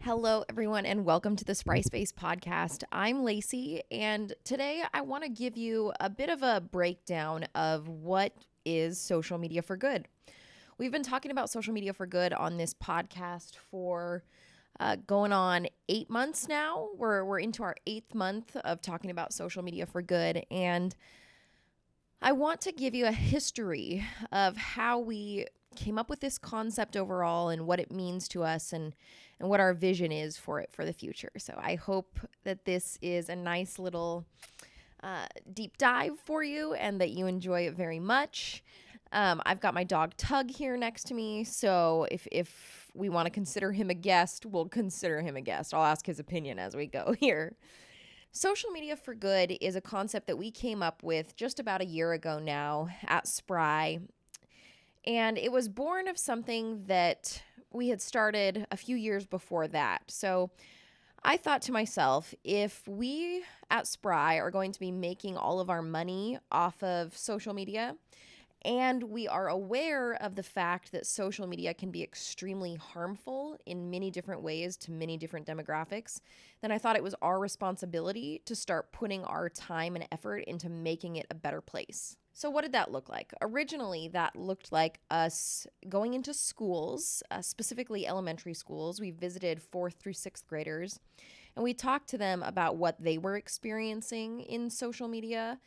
Hello, everyone, and welcome to the SprySpace podcast. I'm Lacey, and today I want to give you a bit of a breakdown of what is social media for good. We've been talking about social media for good on this podcast for going on 8 months now. We're into our 8th month of talking about social media for good, and I want to give you a history of how we came up with this concept overall and what it means to us and what our vision is for it for the future. So I hope that this is a nice little deep dive for you and that you enjoy it very much. I've got my dog Tug here next to me, so if we want to consider him a guest, we'll consider him a guest. I'll ask his opinion as we go here. Social media for good is a concept that we came up with just about a year ago now at Spry. And it was born of something that we had started a few years before that. So I thought to myself, if we at Spry are going to be making all of our money off of social media, and we are aware of the fact that social media can be extremely harmful in many different ways to many different demographics, then I thought it was our responsibility to start putting our time and effort into making it a better place. So what did that look like? Originally, that looked like us going into schools, specifically elementary schools. We visited 4th through 6th graders, and we talked to them about what they were experiencing in social media.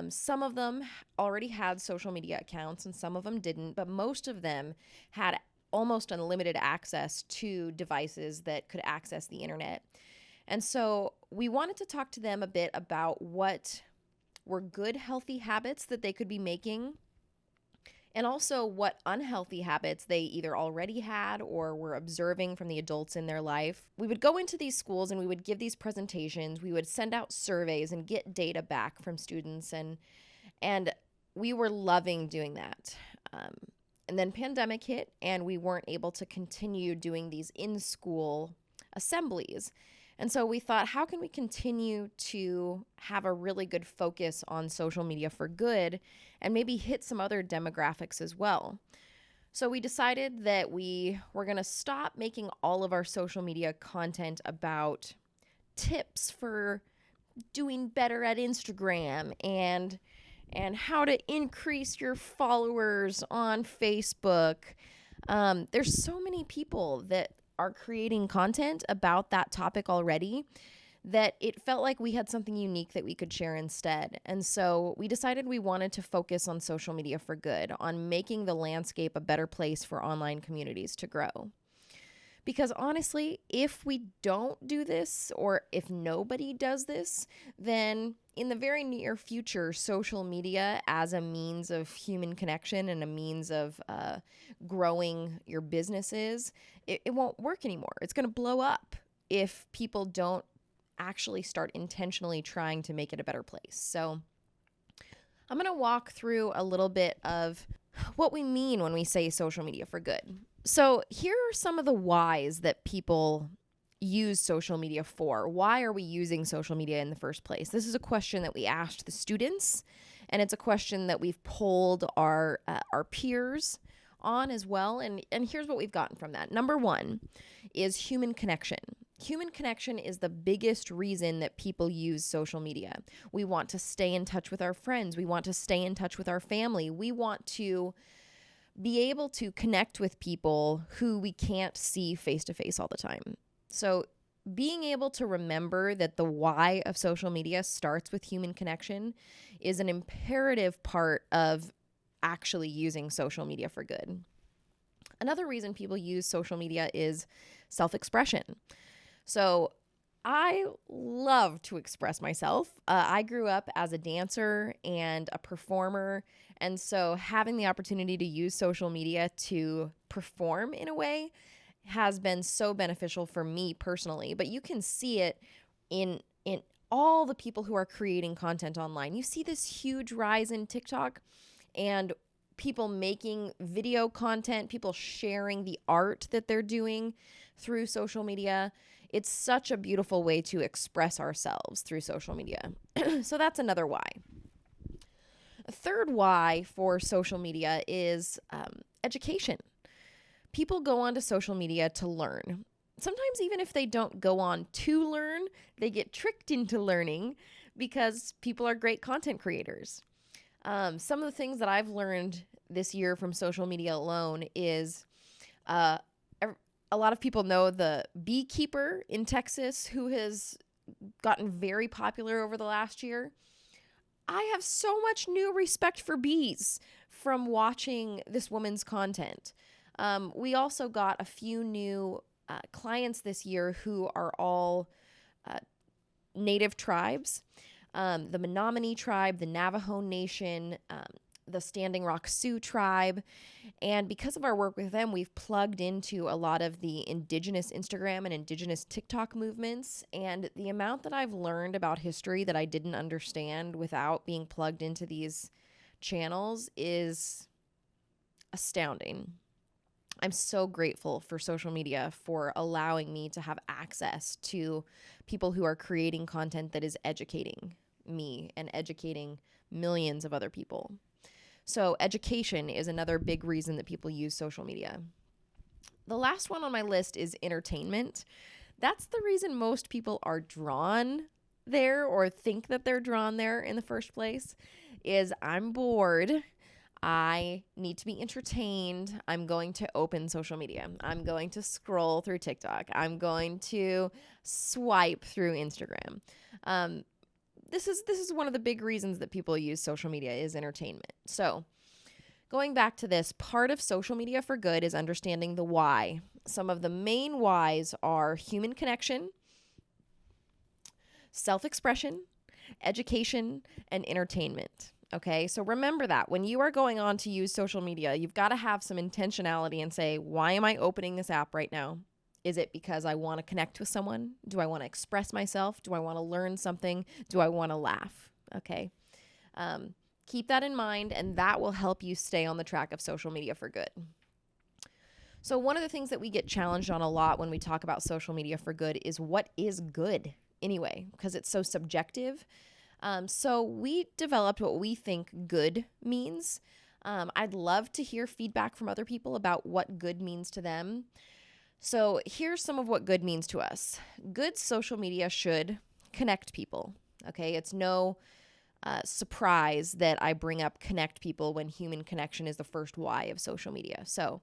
Some of them already had social media accounts and some of them didn't, but most of them had almost unlimited access to devices that could access the internet. And so we wanted to talk to them a bit about what were good, healthy habits that they could be making, and also what unhealthy habits they either already had or were observing from the adults in their life. We would go into these schools and we would give these presentations. We would send out surveys and get data back from students, and we were loving doing that. And then pandemic hit, and we weren't able to continue doing these in-school assemblies. And so we thought, how can we continue to have a really good focus on social media for good and maybe hit some other demographics as well? So we decided that we were going to stop making all of our social media content about tips for doing better at Instagram and how to increase your followers on Facebook. There's so many people that are creating content about that topic already that it felt like we had something unique that we could share instead. And so we decided we wanted to focus on social media for good, on making the landscape a better place for online communities to grow. Because honestly, if we don't do this, or if nobody does this, then in the very near future, social media as a means of human connection and a means of growing your businesses, it won't work anymore. It's going to blow up if people don't actually start intentionally trying to make it a better place. So I'm going to walk through a little bit of what we mean when we say social media for good. So here are some of the whys that people use social media for. Why are we using social media in the first place? This is a question that we asked the students, and it's a question that we've polled our peers on as well. And here's what we've gotten from that. Number one is human connection. Human connection is the biggest reason that people use social media. We want to stay in touch with our friends. We want to stay in touch with our family. We want to be able to connect with people who we can't see face to face all the time. So being able to remember that the why of social media starts with human connection is an imperative part of actually using social media for good. Another reason people use social media is self-expression. So I love to express myself. I grew up as a dancer and a performer, and so having the opportunity to use social media to perform in a way has been so beneficial for me personally. But you can see it in all the people who are creating content online. You see this huge rise in TikTok and people making video content, people sharing the art that they're doing through social media. It's such a beautiful way to express ourselves through social media. So that's another why. A third why for social media is education. People go onto social media to learn. sometimes even if they don't go on to learn, they get tricked into learning because people are great content creators. Some of the things that I've learned this year from social media alone is a lot of people know the beekeeper in Texas who has gotten very popular over the last year. I have so much new respect for bees from watching this woman's content. We also got a few new clients this year who are all native tribes. The Menominee tribe, the Navajo Nation, the Standing Rock Sioux tribe. And because of our work with them, we've plugged into a lot of the indigenous Instagram and indigenous TikTok movements. And the amount that I've learned about history that I didn't understand without being plugged into these channels is astounding. I'm so grateful for social media for allowing me to have access to people who are creating content that is educating me and educating millions of other people. So education is another big reason that people use social media. The last one on my list is entertainment. That's the reason most people are drawn there or think that they're drawn there in the first place is I'm bored. I need to be entertained. I'm going to open social media. I'm going to scroll through TikTok. I'm going to swipe through Instagram. This is one of the big reasons that people use social media is entertainment. So going back to this, part of social media for good is understanding the why. Some of the main whys are human connection, self-expression, education, and entertainment. Okay, so remember that when you are going on to use social media, you've got to have some intentionality and say, why am I opening this app right now? Is it because I want to connect with someone? Do I want to express myself? Do I want to learn something? Do I want to laugh? Okay. Keep that in mind, and that will help you stay on the track of social media for good. So one of the things that we get challenged on a lot when we talk about social media for good is what is good anyway, because it's so subjective. So we developed what we think good means. I'd love to hear feedback from other people about what good means to them. So here's some of what good means to us. Good social media should connect people. Okay, it's no surprise that I bring up connect people when human connection is the first why of social media. So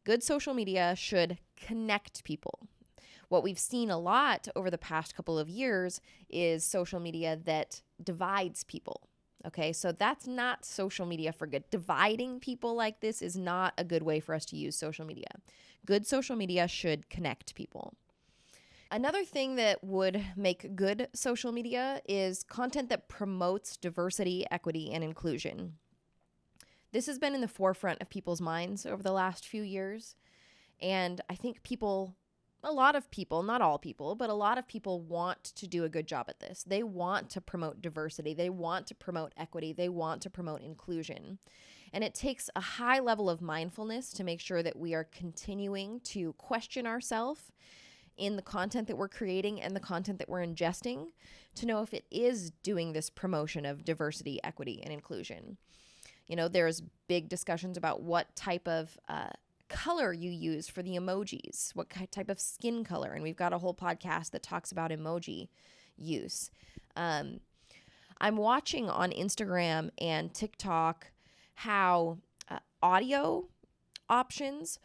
good social media should connect people. What we've seen a lot over the past couple of years is social media that divides people. Okay, so that's not social media for good. Dividing people like this is not a good way for us to use social media. Good social media should connect people. Another thing that would make good social media is content that promotes diversity, equity, and inclusion. This has been in the forefront of people's minds over the last few years, and I think a lot of people, not all people, but a lot of people want to do a good job at this. They want to promote diversity. They want to promote equity. They want to promote inclusion. And it takes a high level of mindfulness to make sure that we are continuing to question ourselves in the content that we're creating and the content that we're ingesting to know if it is doing this promotion of diversity, equity, and inclusion. You know, there's big discussions about what type of color you use for the emojis, what type of skin color. And we've got a whole podcast that talks about emoji use. I'm watching on Instagram and TikTok how audio options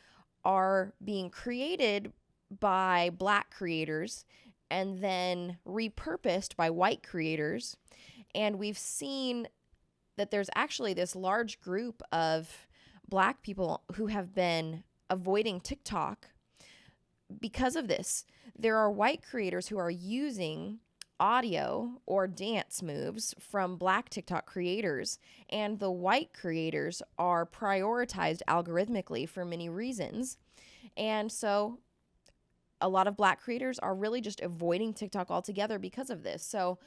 are being created by Black creators and then repurposed by white creators. And we've seen that there's actually this large group of Black people who have been avoiding TikTok because of this. There are white creators who are using audio or dance moves from Black TikTok creators, and the white creators are prioritized algorithmically for many reasons. And so a lot of Black creators are really just avoiding TikTok altogether because of this. So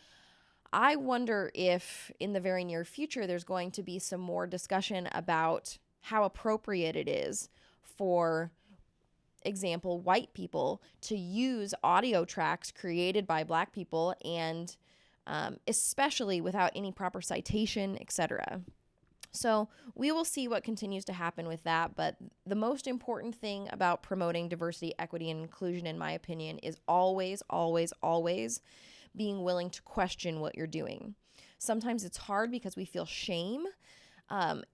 I wonder if in the very near future there's going to be some more discussion about how appropriate it is for example, white people to use audio tracks created by Black people and especially without any proper citation, etc. So we will see what continues to happen with that. But the most important thing about promoting diversity, equity, and inclusion, in my opinion, is always, always, always being willing to question what you're doing. Sometimes it's hard because we feel shame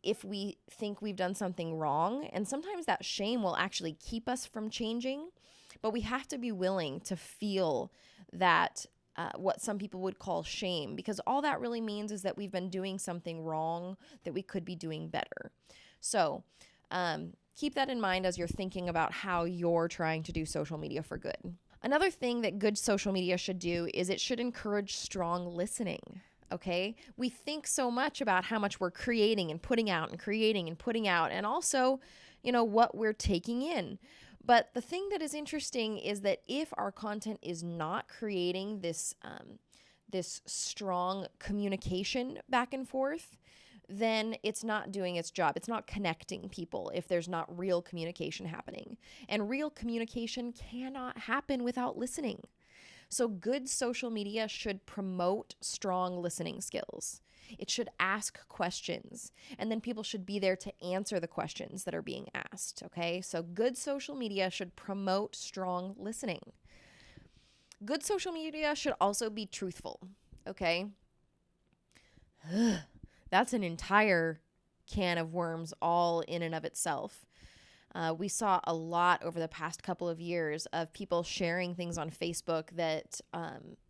if we think we've done something wrong. And sometimes that shame will actually keep us from changing. But we have to be willing to feel that what some people would call shame, because all that really means is that we've been doing something wrong that we could be doing better. So keep that in mind as you're thinking about how you're trying to do social media for good. Another thing that good social media should do is it should encourage strong listening. Okay, we think so much about how much we're creating and putting out and creating and putting out, and also, what we're taking in. But the thing that is interesting is that if our content is not creating this strong communication back and forth, then it's not doing its job. It's not connecting people if there's not real communication happening. And real communication cannot happen without listening. So good social media should promote strong listening skills. It should ask questions, and then people should be there to answer the questions that are being asked, okay? So good social media should promote strong listening. Good social media should also be truthful, okay? That's an entire can of worms all in and of itself. We saw a lot over the past couple of years of people sharing things on Facebook that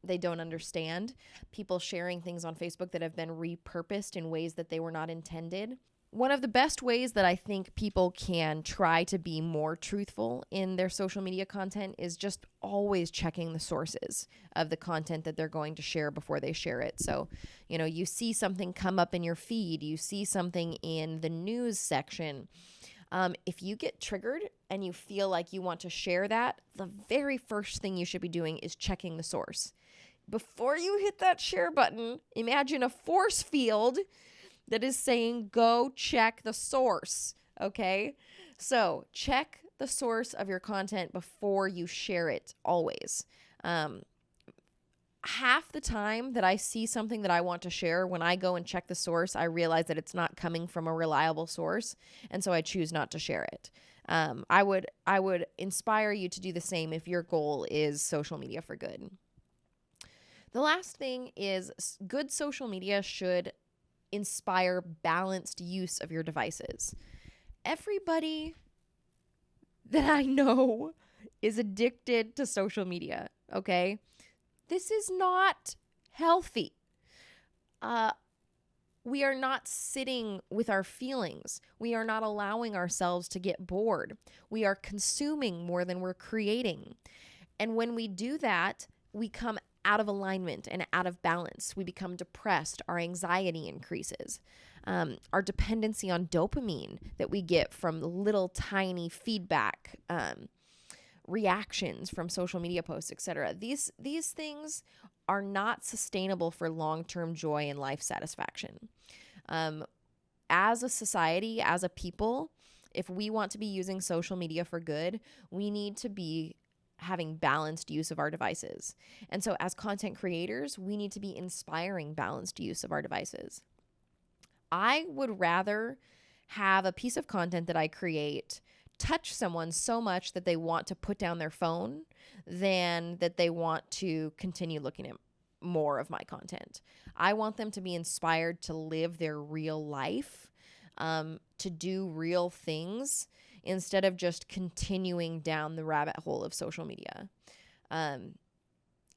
they don't understand, people sharing things on Facebook that have been repurposed in ways that they were not intended. One of the best ways that I think people can try to be more truthful in their social media content is just always checking the sources of the content that they're going to share before they share it. So, you see something come up in your feed, you see something in the news section. If you get triggered and you feel like you want to share that, the very first thing you should be doing is checking the source. Before you hit that share button, imagine a force field that is saying, go check the source, okay? So check the source of your content before you share it, always. Half the time that I see something that I want to share, when I go and check the source, I realize that it's not coming from a reliable source, and so I choose not to share it. I would inspire you to do the same if your goal is social media for good. The last thing is good social media should inspire balanced use of your devices. Everybody that I know is addicted to social media, okay? This is not healthy. We are not sitting with our feelings. We are not allowing ourselves to get bored. We are consuming more than we're creating. And when we do that, we come out of alignment and out of balance. We become depressed. Our anxiety increases. Our dependency on dopamine that we get from little tiny feedback reactions from social media posts, etc. These things are not sustainable for long-term joy and life satisfaction. As a society, as a people, if we want to be using social media for good, we need to be having balanced use of our devices. And so as content creators, we need to be inspiring balanced use of our devices. I would rather have a piece of content that I create touch someone so much that they want to put down their phone than that they want to continue looking at more of my content. I want them to be inspired to live their real life, to do real things instead of just continuing down the rabbit hole of social media.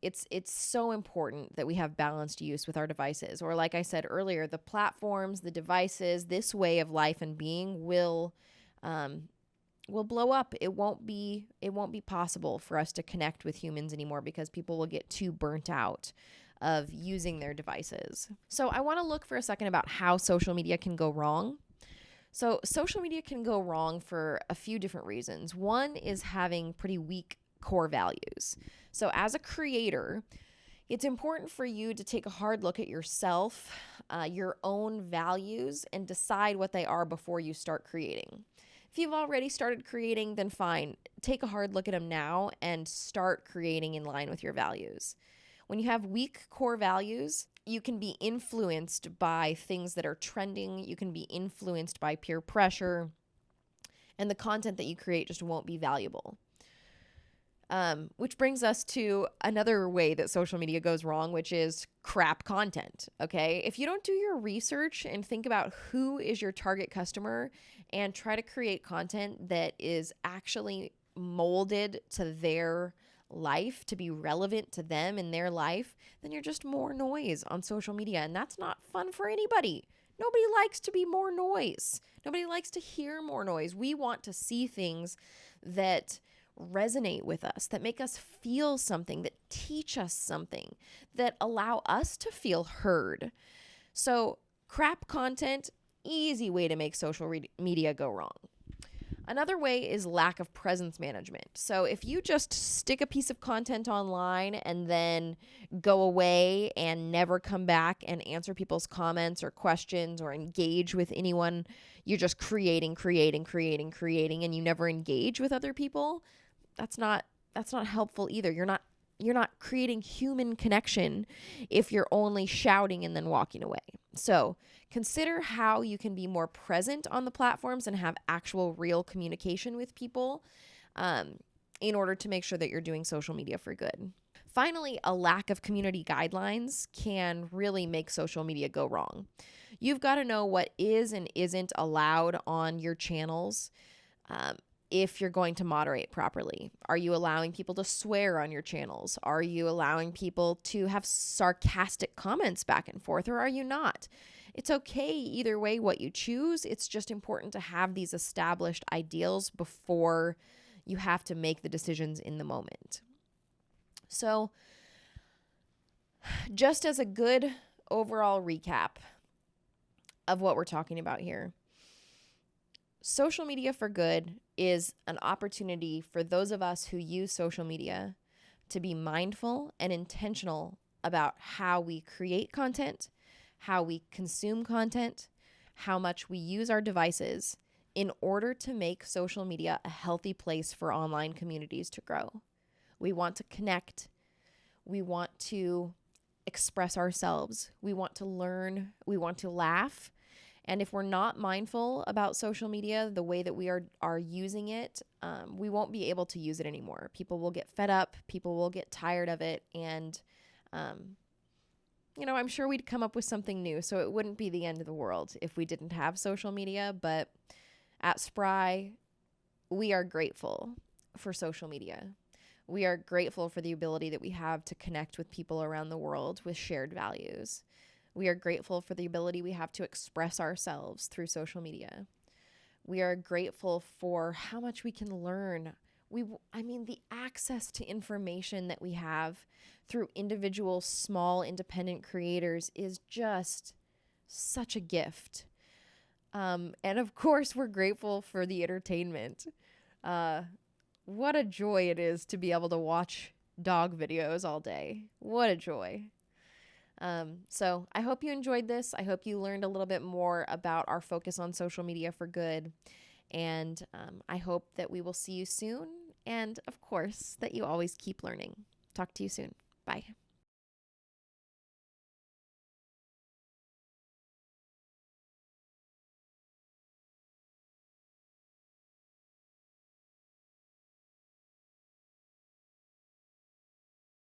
It's so important that we have balanced use with our devices. Or like I said earlier, the platforms, the devices, this way of life and being will blow up. It won't be possible for us to connect with humans anymore because people will get too burnt out of using their devices. So I want to look for a second about how social media can go wrong. So social media can go wrong for a few different reasons. One is having pretty weak core values. So as a creator, it's important for you to take a hard look at yourself, your own values, and decide what they are before you start creating. If you've already started creating, then fine. Take a hard look at them now and start creating in line with your values. When you have weak core values, you can be influenced by things that are trending. You can be influenced by peer pressure, and the content that you create just won't be valuable. Which brings us to another way that social media goes wrong, which is crap content. Okay. If you don't do your research and think about who is your target customer and try to create content that is actually molded to their life, to be relevant to them in their life, then you're just more noise on social media. And that's not fun for anybody. Nobody likes to be more noise. Nobody likes to hear more noise. We want to see things that resonate with us, that make us feel something, that teach us something, that allow us to feel heard. So crap content, easy way to make social media go wrong. Another way is lack of presence management. So if you just stick a piece of content online and then go away and never come back and answer people's comments or questions or engage with anyone, you're just creating, and you never engage with other people. That's not helpful either. You're not creating human connection if you're only shouting and then walking away. So consider how you can be more present on the platforms and have actual real communication with people in order to make sure that you're doing social media for good. Finally, a lack of community guidelines can really make social media go wrong. You've got to know what is and isn't allowed on your channels. If you're going to moderate properly. Are you allowing people to swear on your channels? Are you allowing people to have sarcastic comments back and forth, or are you not? It's okay either way what you choose. It's just important to have these established ideals before you have to make the decisions in the moment. So, just as a good overall recap of what we're talking about here, social media for good is an opportunity for those of us who use social media to be mindful and intentional about how we create content, how we consume content, how much we use our devices in order to make social media a healthy place for online communities to grow. We want to connect. We want to express ourselves. We want to learn. We want to laugh. And if we're not mindful about social media, the way that we are using it, we won't be able to use it anymore. People will get fed up. People will get tired of it. And, I'm sure we'd come up with something new. So it wouldn't be the end of the world if we didn't have social media. But at Spry, we are grateful for social media. We are grateful for the ability that we have to connect with people around the world with shared values. We are grateful for the ability we have to express ourselves through social media. We are grateful for how much we can learn. The access to information that we have through individual, small, independent creators is just such a gift. And of course, we're grateful for the entertainment. What a joy it is to be able to watch dog videos all day. What a joy. So I hope you enjoyed this. I hope you learned a little bit more about our focus on social media for good. And I hope that we will see you soon. And of course, that you always keep learning. Talk to you soon. Bye.